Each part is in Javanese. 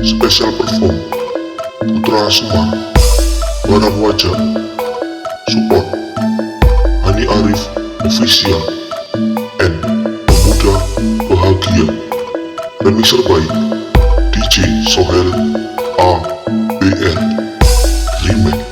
Special perform Putra Semar, Barang Wajah, Support Hani Arif Official, N Pemuda Bahagia. Remixer by DJ Sohel ABR Remake.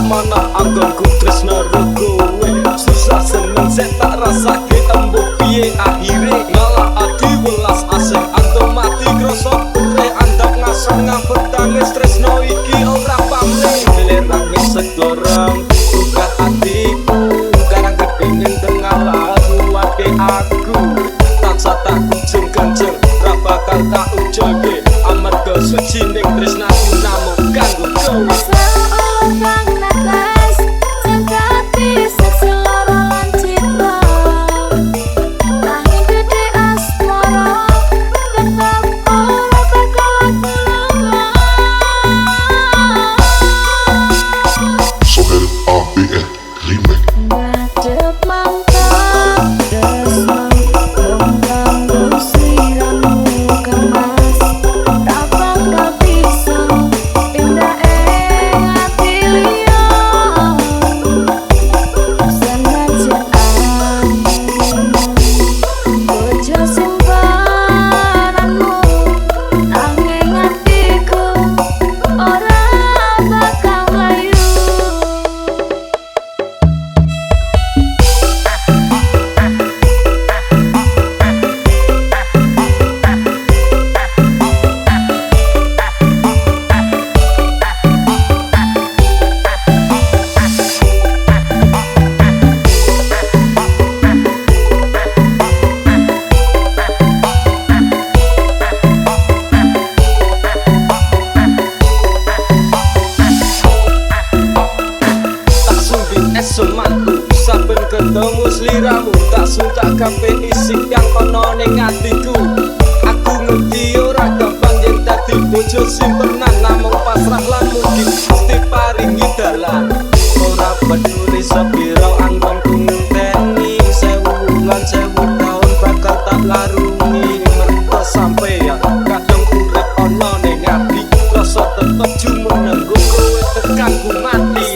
Mana anggonku tresno kowe susah seneng sek tak rasake embuh piye akhire ngalah ati welas asih antum mati krasa ure andap ngasong ngambek tangis tresno iki ora pamrih belerang wis segorong buka hatiku karang kepingin dengar kuwate aku tansah tak kunjung-kunjung ra bakal tak ujulke amarga sucining tresnaku namung kanggo kowe. Semanku saben ketemu sliramu tak suntak kabeh isi yang ono ning atiku. Aku ngerti ora gampang yen dadi bojo simpenan namung pasrah lan mungkin mesti paringi dalan. Ora peduli sepiro anggonku ngenteni sewu wulan sewu taun bakal tak larungi merta sampeyan kadang urip ono ning ati rasa tetep jumeneng kowe tekan ku mati.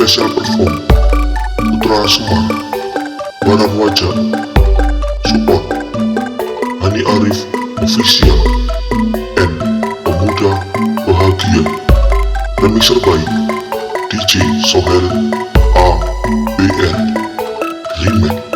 Special perform Putra Semar, Barat Wajah, Support Hani Arif Official, and Pemuda Bahagia. Remixer by DJ Sohel ABR Remix.